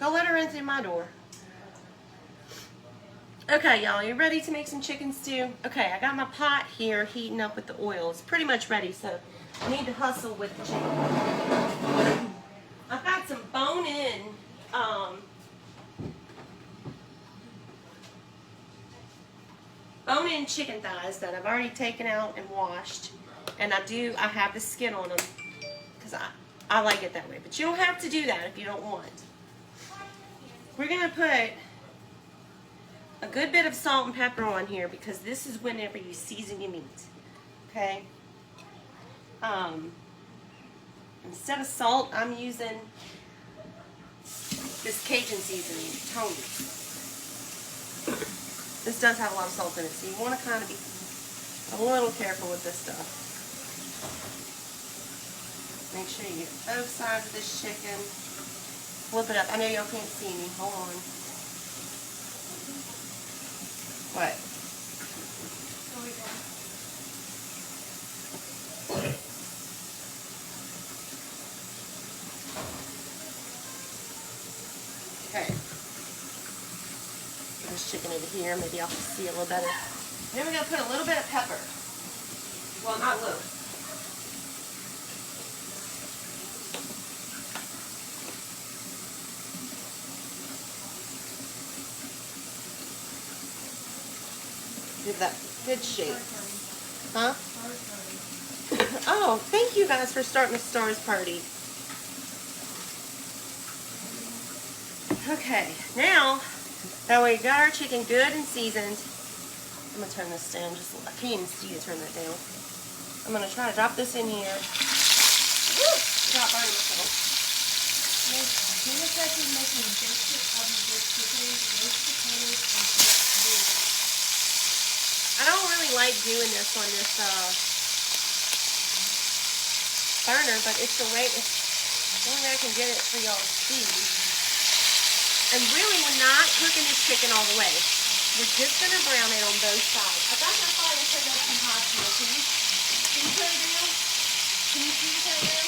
Go let her in through my door. Okay, y'all, you ready to make some chicken stew? Okay, I got my pot here heating up with the oil. It's pretty much ready, so I need to hustle with the chicken. I've got some bone-in bone-in chicken thighs that I've already taken out and washed. And I have the skin on them because I like it that way. But you don't have to do that if you don't want. We're going to put a good bit of salt and pepper on here because this is whenever you season your meat. Okay? Instead of salt, I'm using this Cajun seasoning, Tony. This does have a lot of salt in it, so you want to kind of be a little careful with this stuff. Make sure you get both sides of this chicken. Flip it up. I know y'all can't see me. Hold on. What? Okay. There's chicken over here. Maybe y'all can see a little better. Then we're going to put a little bit of pepper. Well, not a little. Give that good shake. Huh? Oh, thank you guys for starting the Stars party. Okay, now that we got our chicken good and seasoned, I'm gonna turn this down just a little. I can't even see you turn that down. I'm gonna try to drop this in here. Woo! Drop burn myself. Tina said she's making biscuit oven baked chicken, roast potatoes, and black beans. I don't really like doing this on this burner, but it's the way, the only way I can get it for y'all to see. And really, we're not cooking this chicken all the way. We're just going to brown it on both sides. I got my fire turned up some hot here. Can you turn it down? Can you see it turn it down?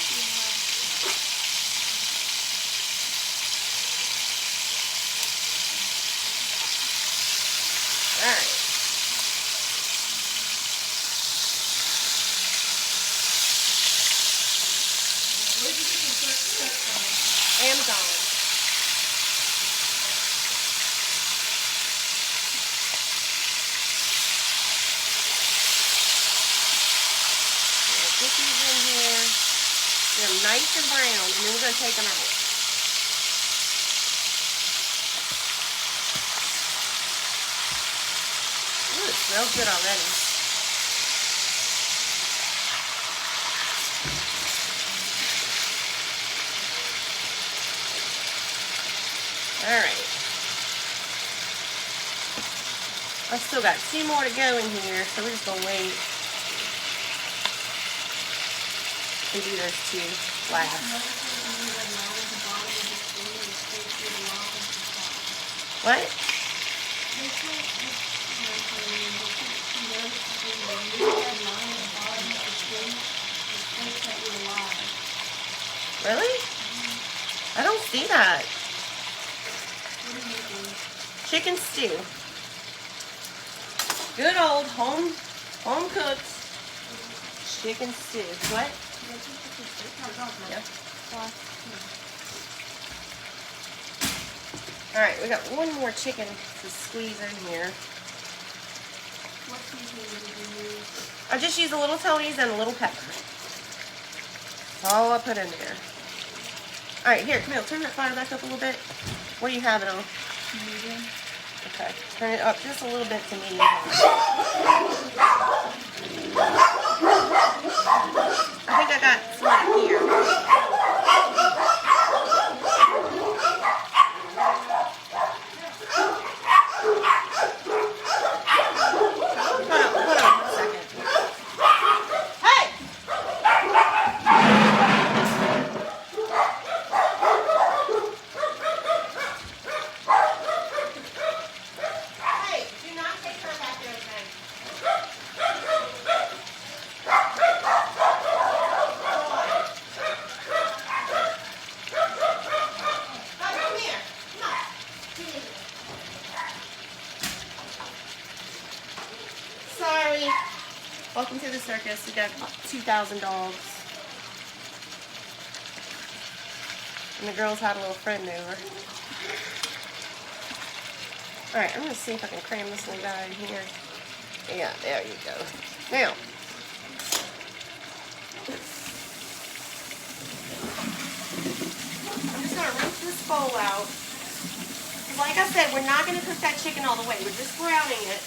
Yeah. All right. Where did you get your shirt from? Amazon. Get these in here. They're nice and brown, and then we're going to take them out. Ooh, it smells good already. All right. I've still got 2 more to go in here, so we're just going to wait and do those 2 last. What? Really? I don't see that. Chicken stew. Good old home cooked chicken stew. What? Yeah. All right, we got 1 more chicken to squeeze in here. What seasoning did you use? I just use a little Tony's and a little pepper. That's all I put in there. All right, here, Camille, turn that fire back up a little bit. What do you have it on? Medium. Okay, turn it up just a little bit to medium. I think I got some here. Hold on a second. Hey! Hey, do not take her back there again. welcome to the circus. We got 2,000 dogs. And the girls had a little friend over. Alright, I'm going to see if I can cram this little guy in here. Yeah, there you go. Now, I'm just going to rinse this bowl out. Like I said, we're not going to cook that chicken all the way. We're just browning it.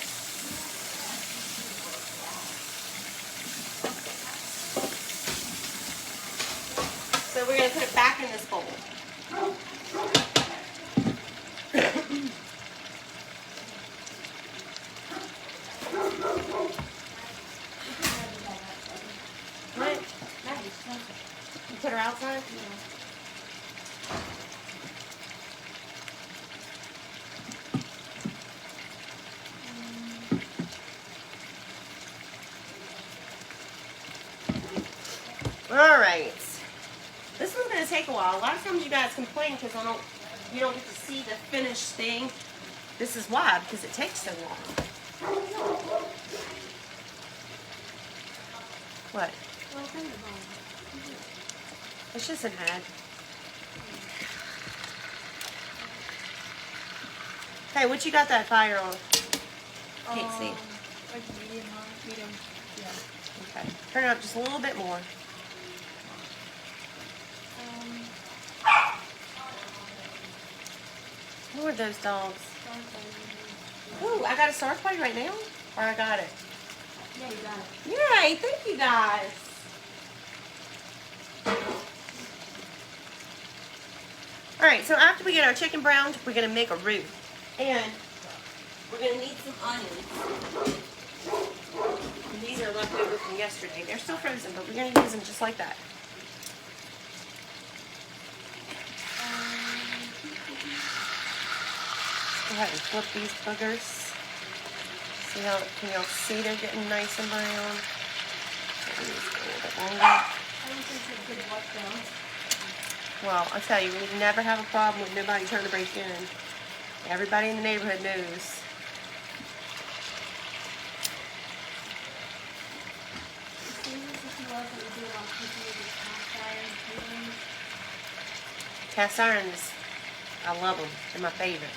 So we're going to put it back in this bowl. What? You put her outside? All right. This one's going to take a while. A lot of times you guys complain because you don't get to see the finished thing. This is why, because it takes so long. What? It's just an ad. Hey, what you got that fire on? Can't see. Like medium high? Medium. Yeah. Okay. Turn it up just a little bit more. Who are those dogs? Ooh, I got a star party right now? Or I got it? Yeah, you got it. Yay, thank you guys. Alright, so after we get our chicken browned, we're going to make a roux. And we're going to need some onions. And these are left over from yesterday. They're still frozen, but we're going to use them just like that. Go ahead and flip these boogers. See how, can y'all see they're getting nice and brown? Maybe just a little bit longer. I don't think it's a good wash down. Well, I'll tell you, we never have a problem with nobody trying to break in. Everybody in the neighborhood knows. Cast irons, I love them. They're my favorite.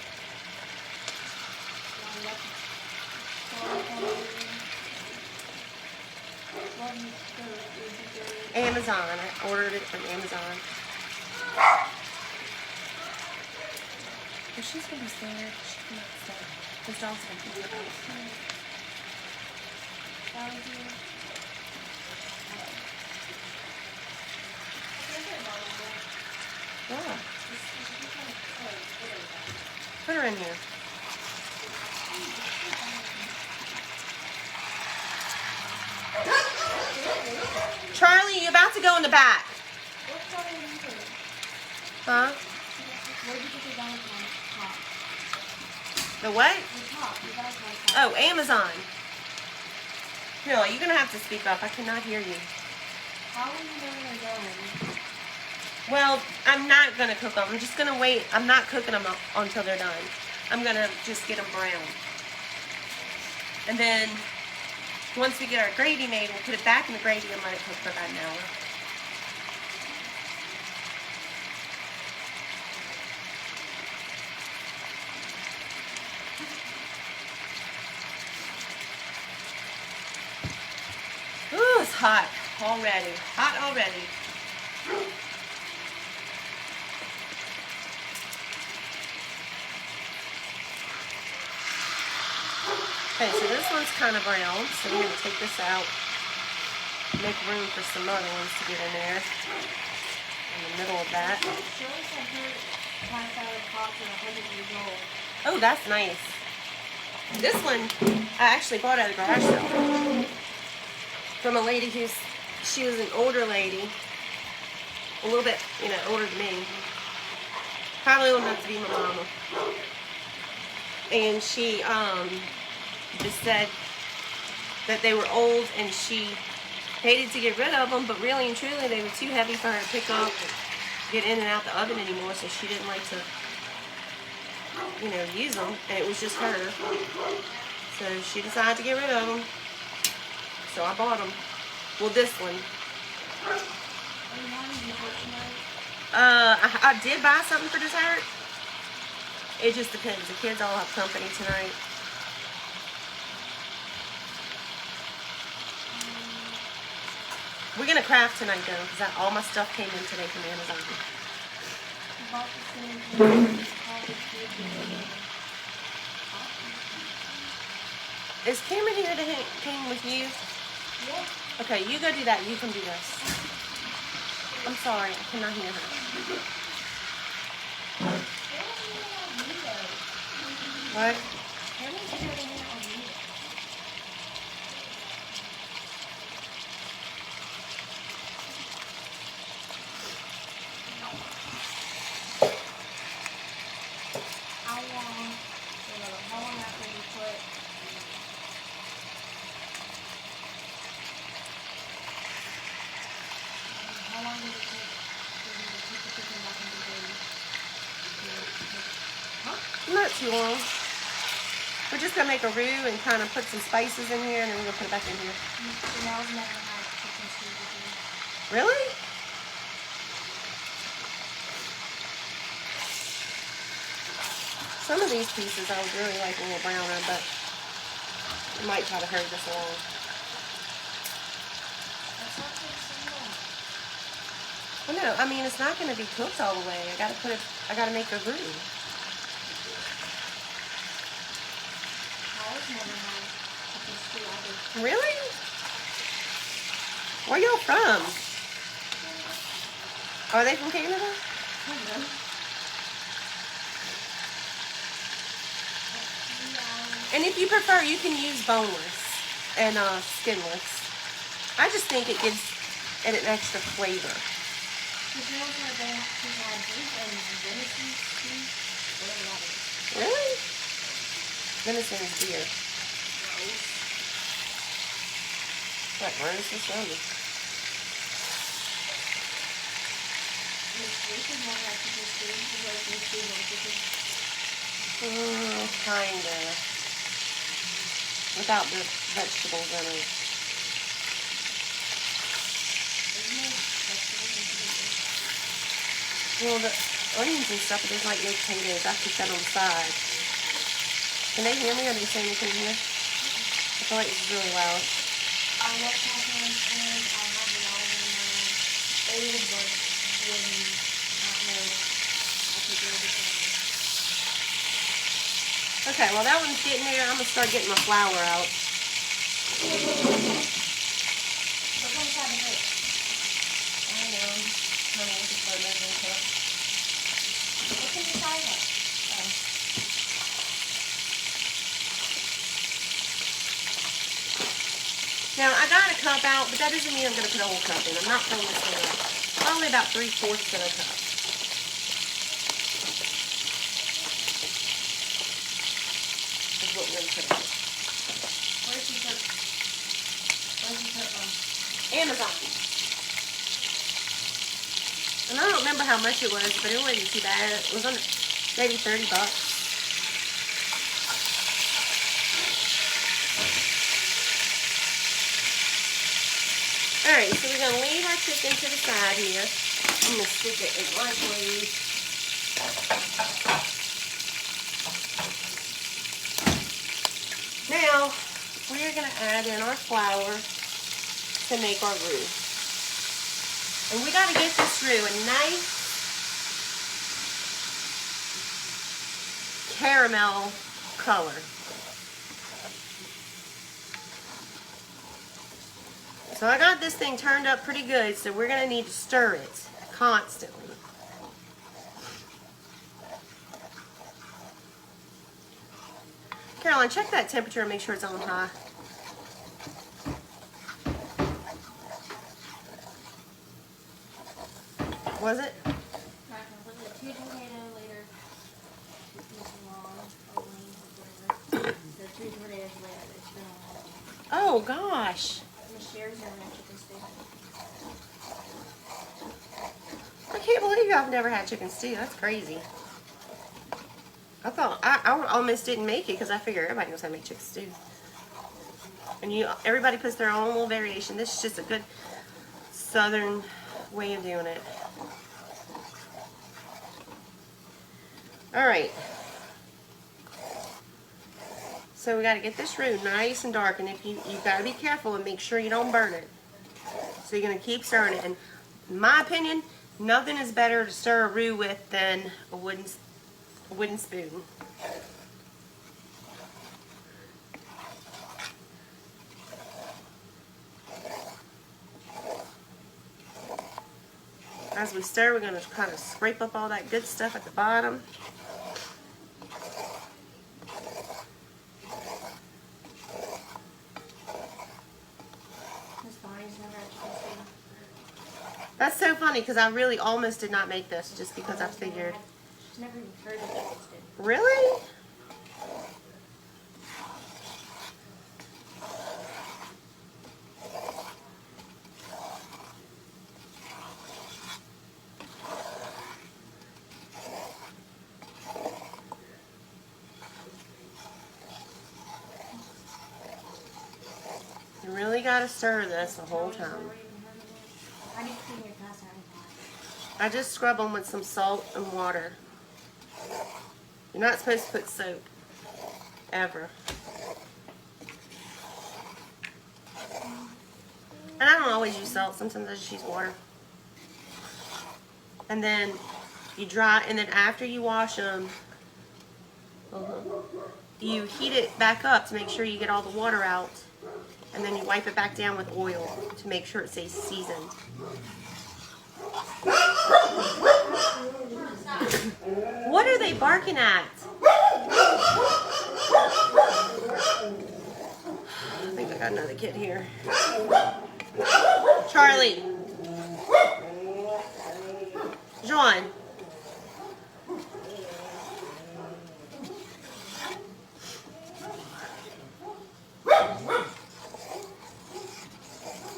Amazon. I ordered it from Amazon. Well, she's gonna be scared. She cannot stay. This dog's gonna be about yeah. Put her in here. Charlie, you're about to go in the back. Huh? The what? Oh, Amazon. No, you're going to have to speak up. I cannot hear you. How are you going to go? Well, I'm not going to cook them. I'm just going to wait. I'm not cooking them until they're done. I'm going to just get them brown. And then once we get our gravy made, we'll put it back in the gravy and let it cook for about an hour. Ooh, it's hot already. Hot already. Okay, so this one's kind of brown, so we're going to take this out, make room for some other ones to get in there, in the middle of that. Oh, that's nice. This one, I actually bought at a garage sale from a lady she was an older lady, a little bit, older than me, probably old enough to be my mama, and she, just said that they were old and she hated to get rid of them, but really and truly they were too heavy for her to pick up and get in and out the oven anymore, so she didn't like to, use them, and it was just her. So she decided to get rid of them. so I bought them. Well, this one. I did buy something for dessert. It just depends. The kids all have company tonight. We're gonna craft tonight though, because all my stuff came in today from Amazon. Is Cameron here to hang with you? Yeah. Okay, you go do that. You come do this. I'm sorry, I cannot hear her. What? How long after you put how long does it take for you to put the chicken back in the baby? Not too long. We're just gonna make a roux and kind of put some spices in here, and then we're gonna put it back in here. Janelle's never had chicken stew before. Really? Some of these pieces I would really like a little browner, but I might try to hurry this along. That's not so simple. Well, no, I mean it's not going to be cooked all the way. I gotta make a roux. Paula's never had chicken stew either. Really? Where y'all from? Are they from Canada? I don't know. And if you prefer, you can use boneless and skinless. I just think it gives it an extra flavor. Did you know that they had beef and venison stew? Whatever that is. Really? Venison is deer. What, gross is yummy. Miss Reese's never had chicken stew. She's like Miss Stew no chicken. Kinda. Without the vegetables in it. Well, the onions and stuff, it doesn't like no potatoes. I keep that on the side. Can they hear me? Are they saying anything here? I feel like this is really loud. I love Catherine's and I have a lot of them old, but when I don't know, I take care of the family. Okay, well that one's getting there. I'm going to start getting my flour out. But one side of it. I know. Honey, I just started making it up. What's in the side of it? Now, I got a cup out, but that doesn't mean I'm going to put a whole cup in. I'm not filling this thing up. Only about 3/4 of a cup. Is what we're going to put in. Where's the put from? Amazon. And I don't remember how much it was, but it wasn't too bad. It was under maybe $30. Alright, so we're going to leave our chicken to the side here. I'm going to stick it in the microwave. Now, we're going to add in our flour to make our roux. And we got to get this roux a nice caramel color. So I got this thing turned up pretty good, so we're going to need to stir it constantly. Caroline, check that temperature and make sure it's on high. Was it? Right, I'll put the 2 tomato later. The 2 tomatoes later. It's been a long. Oh, gosh. Miss Sherry's never had chicken stew. I can't believe y'all have never had chicken stew. That's crazy. I thought, I almost didn't make it because I figured everybody knows how to make chicken stew. And everybody puts their own little variation. This is just a good southern way of doing it. All right. So we got to get this roux nice and dark, and if you got to be careful and make sure you don't burn it. So you're going to keep stirring it. And in my opinion, nothing is better to stir a roux with than a wooden spoon. As we stir, we're going to kind of scrape up all that good stuff at the bottom. That's so funny because I really almost did not make this just because I figured. She's never even heard of it existed. Really? You really got to stir this the whole time. I need to clean your glass out. I just scrub them with some salt and water. You're not supposed to put soap, ever. And I don't always use salt, sometimes I just use water. And then you dry, and then after you wash them, you heat it back up to make sure you get all the water out. And then you wipe it back down with oil to make sure it stays seasoned. What are they barking at? I think I got another kid here. Charlie. John.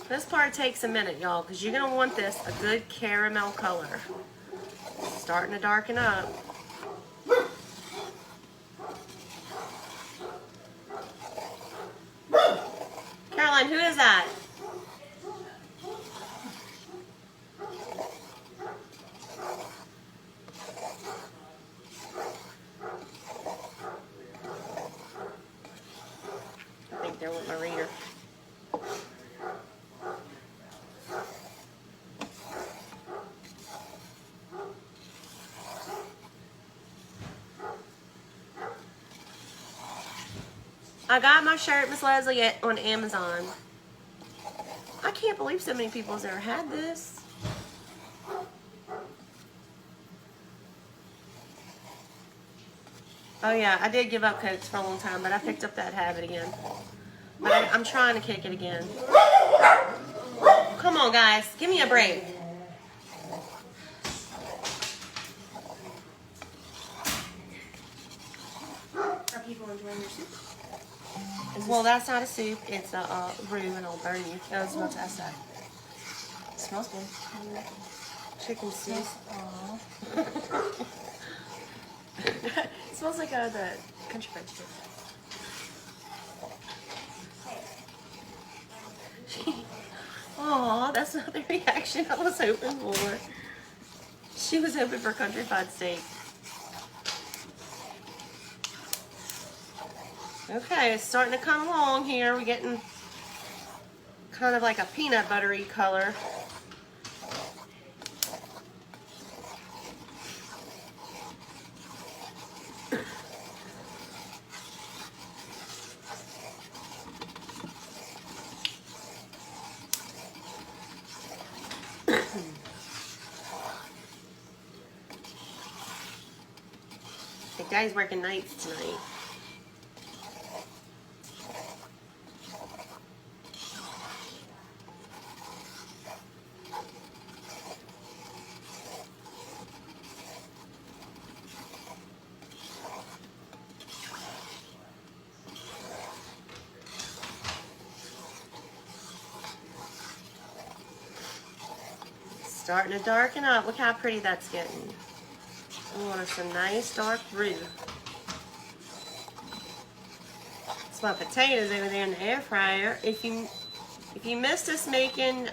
This part takes a minute, y'all, because you're going to want this a good caramel color. Starting to darken up. Caroline, who is that? I think they're with my reader. I got my shirt, Miss Leslie, on Amazon. I can't believe so many people have ever had this. Oh yeah, I did give up Cokes for a long time, but I picked up that habit again. But I'm trying to kick it again. Come on, guys, give me a break. Are people enjoying your soup? Well, that's not a soup. It's a roux, and I'll burn you. That was much as that. It smells good. Chicken soup. It smells like the country fried chicken. Aw, that's not the reaction I was hoping for. She was hoping for country fried steak. Okay, it's starting to come along here. We're getting kind of like a peanut buttery color. I think Daddy's working nights tonight. Starting to darken up. Look how pretty that's getting. We want us a nice dark roux. It's That's my potatoes over there in the air fryer. If you missed us making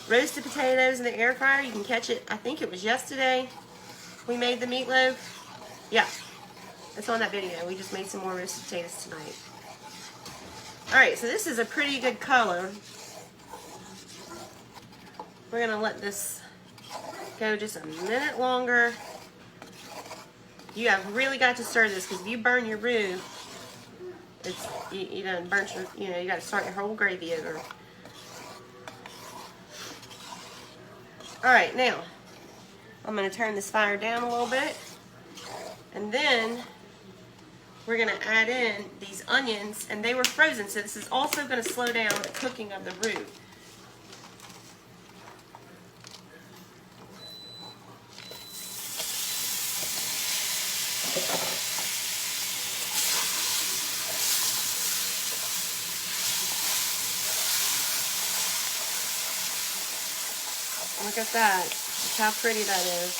roasted potatoes in the air fryer, you can catch it. I think it was yesterday we made the meatloaf. Yeah, it's on that video. We just made some more roasted potatoes tonight. All right, so this is a pretty good color. We're gonna let this go just a minute longer. You have really got to stir this, because if you burn your roux, it's you done burnt your, you got to start your whole gravy over. All right, now I'm going to turn this fire down a little bit, and then we're going to add in these onions, and they were frozen, so this is also going to slow down the cooking of the roux. Look at that. Look how pretty that is.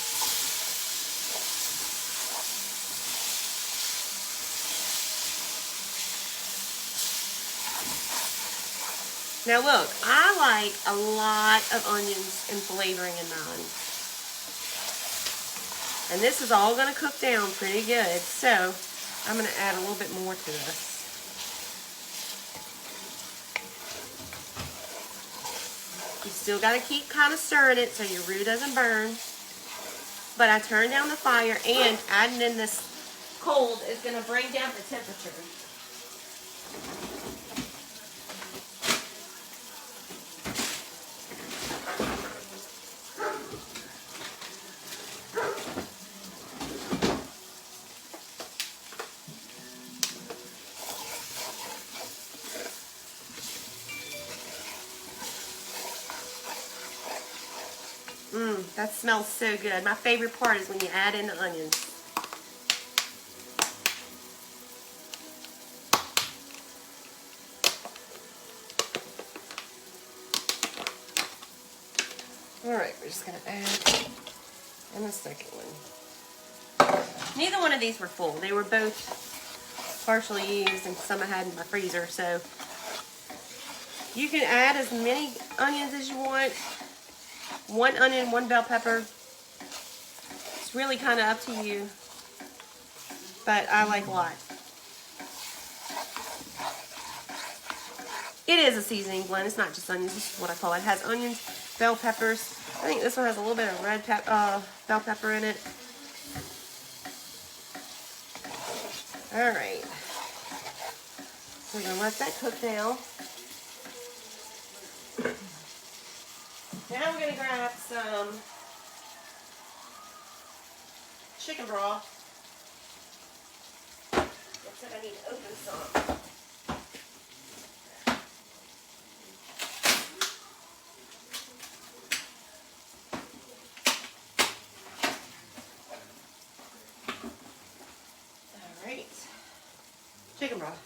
Now look, I like a lot of onions and flavoring in mine. And this is all going to cook down pretty good. So I'm going to add a little bit more to this. You still got to keep kind of stirring it so your roux doesn't burn. But I turned down the fire, and adding in this cold is going to bring down the temperature. That smells so good. My favorite part is when you add in the onions. Alright, we're just going to add in the second one. Neither one of these were full. They were both partially used, and some I had in my freezer. So you can add as many onions as you want. One onion, one bell pepper. It's really kind of up to you, but I like a lot. It is a seasoning blend. It's not just onions. This is what I call it. It has onions, bell peppers. I think this one has a little bit of red bell pepper in it. All right. So we're going to let that cook down. Now we're going to grab some chicken broth. Looks like I need to open some. All right. Chicken broth.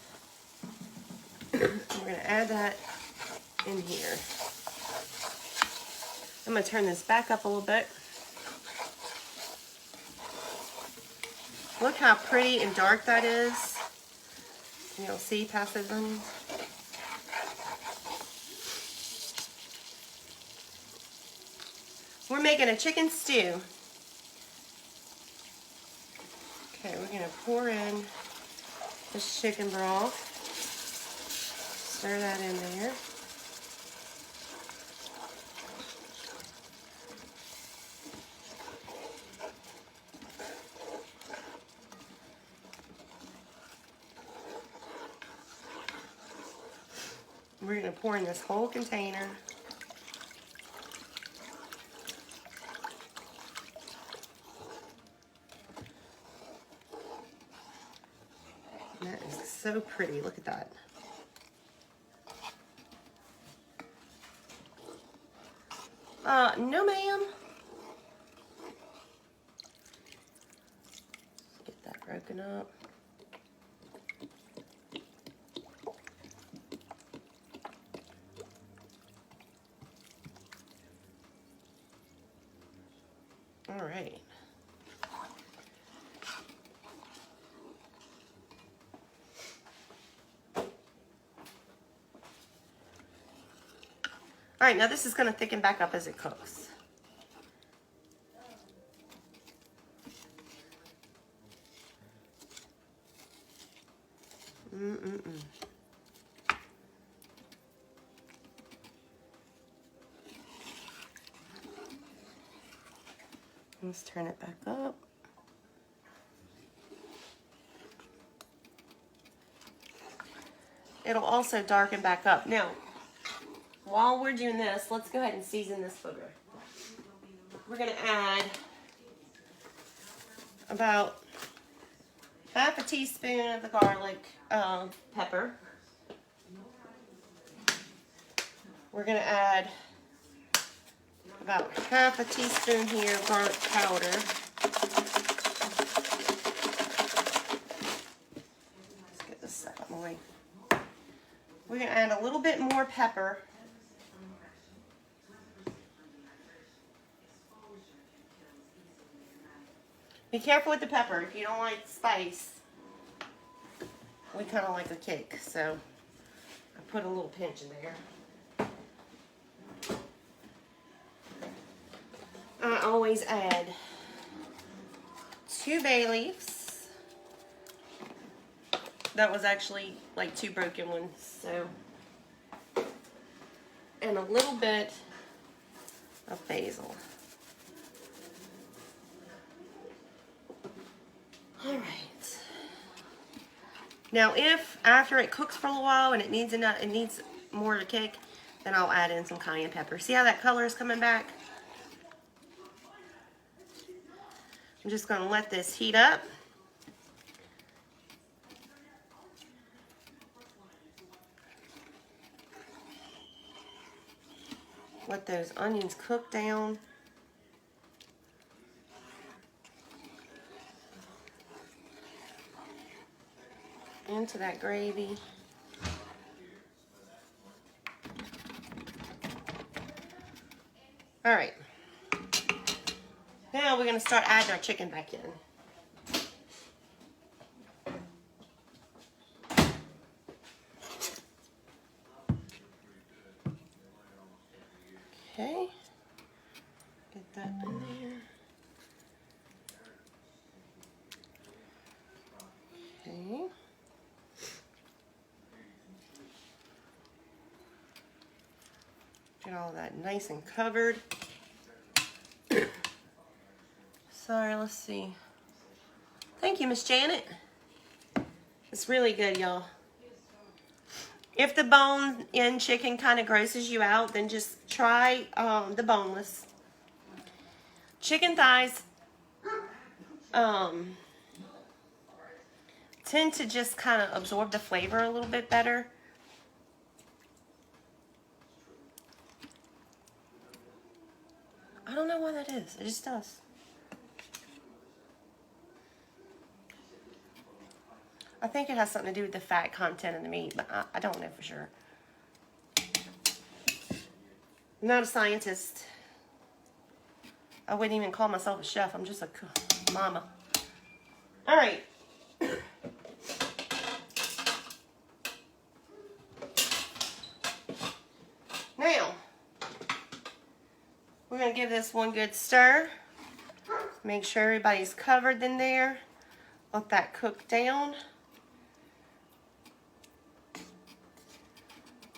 We're going to add that in here. I'm going to turn this back up a little bit. Look how pretty and dark that is. You'll see past those onions. We're making a chicken stew. Okay, we're going to pour in this chicken broth. Stir that in there. We're going to pour in this whole container. And that is so pretty. Look at that. No ma'am. Get that broken up. All right. All right, now this is going to thicken back up as it cooks. Let's turn it back up. It'll also darken back up. Now, while we're doing this, let's go ahead and season this booger. We're going to add about half a teaspoon of the garlic pepper. We're going to add about half a teaspoon here of garlic powder. Let's get this stuff out of my way. We're going to add a little bit more pepper. Be careful with the pepper. If you don't like spice, we kind of like a kick, so I put a little pinch in there. I always add 2 bay leaves. That was actually like 2 broken ones, so. And a little bit of basil. All right. Now, if after it cooks for a little while and it needs more to kick, then I'll add in some cayenne pepper. See how that color is coming back? I'm just going to let this heat up. Let those onions cook down. Into that gravy. All right. Now we're going to start adding our chicken back in. Okay. Get that in there. Okay. Get all that nice and covered. Sorry, let's see. Thank you, Miss Janet. It's really good, y'all. If the bone-in chicken kind of grosses you out, then just try the boneless. Chicken thighs tend to just kind of absorb the flavor a little bit better. I don't know why that is. It just does. I think it has something to do with the fat content of the meat, but I don't know for sure. I'm not a scientist. I wouldn't even call myself a chef. I'm just a mama. All right. Now, we're going to give this one good stir. Make sure everybody's covered in there. Let that cook down.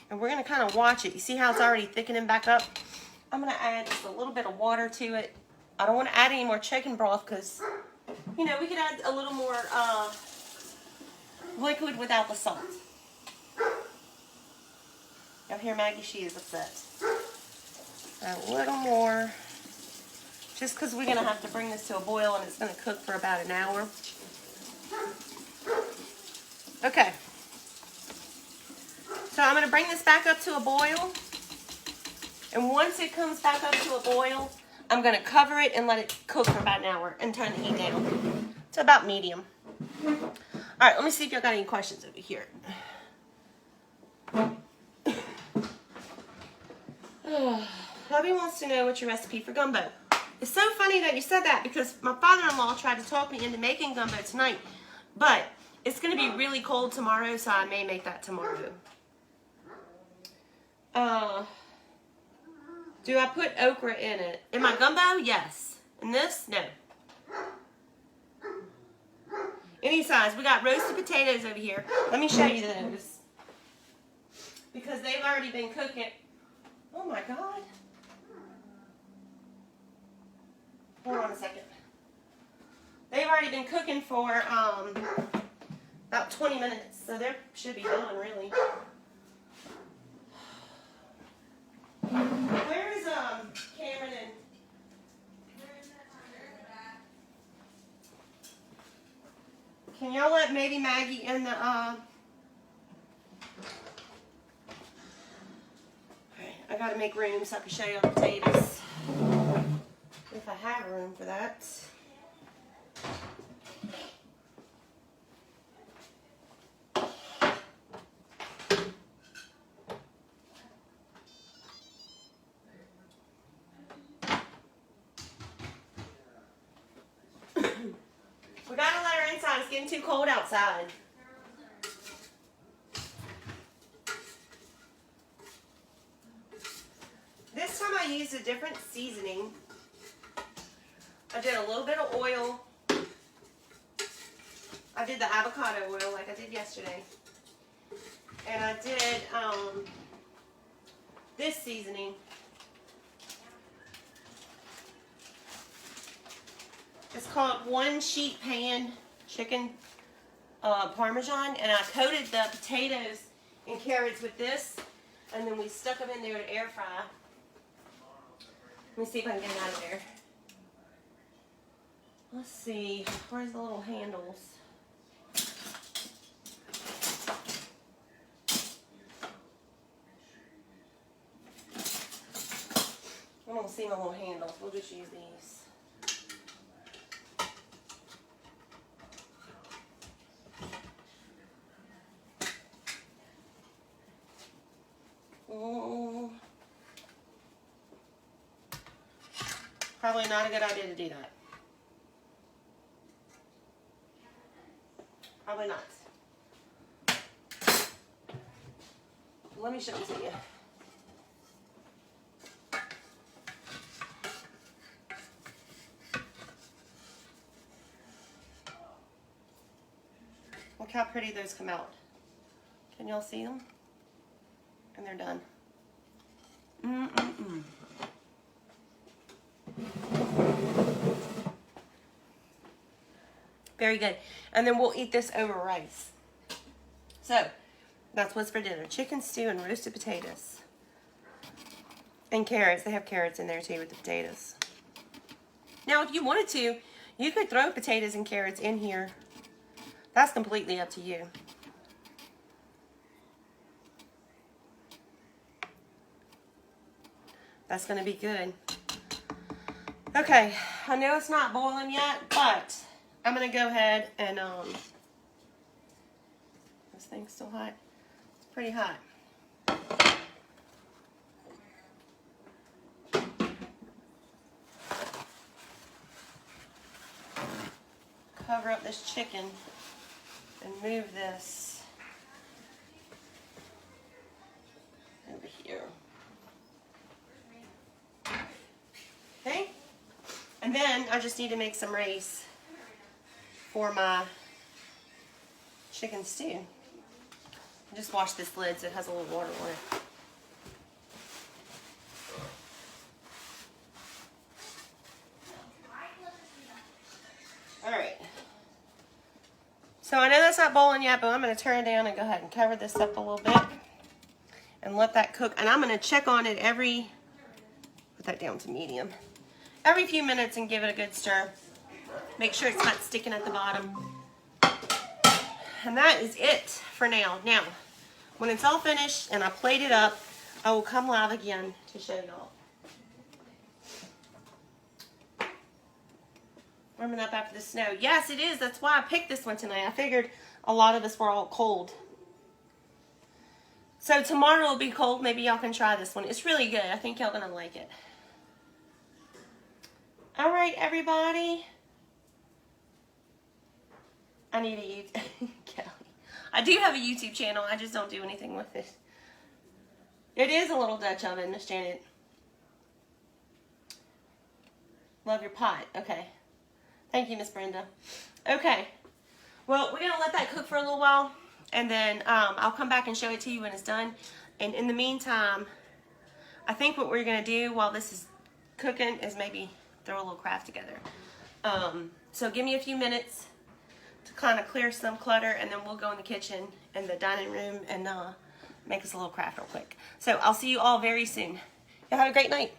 And we're going to kind of watch it. You see how it's already thickening back up? I'm going to add just a little bit of water to it. I don't want to add any more chicken broth because, you know, we could add a little more liquid without the salt. Y'all hear Maggie? She is upset. Add a little more. Just because we're going to have to bring this to a boil and it's going to cook for about an hour. Okay. So I'm going to bring this back up to a boil. And once it comes back up to a boil, I'm going to cover it and let it cook for about an hour and turn the heat down to about medium. All right, let me see if y'all got any questions over here. Hubby wants to know what's your recipe for gumbo. It's so funny that you said that because my father-in-law tried to talk me into making gumbo tonight. But it's going to be really cold tomorrow, so I may make that tomorrow. Do I put okra in it? In my gumbo? Yes. In this? No. Any size. We got roasted potatoes over here. Let me show you those. Because they've already been cooking. Oh my God. Hold on a second. They've already been cooking for about 20 minutes. So they should be done, really. Where is Cameron and... Can y'all let maybe Maggie in the Alright, I gotta make room so I can show you all the potatoes. If I have room for that. We gotta let her inside. It's getting too cold outside. This time I used a different seasoning. I did a little bit of oil. I did the avocado oil like I did yesterday. And I did this seasoning. It's called One Sheet Pan Chicken Parmesan, and I coated the potatoes and carrots with this, and then we stuck them in there to air fry. Let me see if I can get them out of there. Let's see, where's the little handles? I don't see my little handles. We'll just use these. Probably not a good idea to do that. Probably not. Let me show it to you. Look how pretty those come out. Can y'all see them? And they're done. Very good. And then we'll eat this over rice. So, that's what's for dinner. Chicken stew and roasted potatoes. And carrots. They have carrots in there too with the potatoes. Now, if you wanted to, you could throw potatoes and carrots in here. That's completely up to you. That's going to be good. Okay, I know it's not boiling yet, but I'm going to go ahead and, this thing's still hot. It's pretty hot. Cover up this chicken and move this over here. Okay? And then I just need to make some rice for my chicken stew. Just wash this lid so it has a little water on it. Alright. So I know that's not boiling yet, but I'm going to turn it down and go ahead and cover this up a little bit. And let that cook. And I'm going to check on it put that down to medium. Every few minutes and give it a good stir. Make sure it's not sticking at the bottom. And that is it for now. Now, when it's all finished and I plate it up, I will come live again to show y'all. Warming up after the snow. Yes, it is. That's why I picked this one tonight. I figured a lot of us were all cold. So tomorrow will be cold. Maybe y'all can try this one. It's really good. I think y'all gonna like it. All right, everybody. I need a YouTube. Kelly. I do have a YouTube channel. I just don't do anything with it. It is a little Dutch oven, Miss Janet. Love your pot. Okay. Thank you, Miss Brenda. Okay. Well, we're gonna let that cook for a little while, and then I'll come back and show it to you when it's done. And in the meantime, I think what we're gonna do while this is cooking is maybe throw a little craft together. So give me a few minutes to kind of clear some clutter, and then we'll go in the kitchen and the dining room and make us a little craft real quick. So I'll see you all very soon. Y'all have a great night.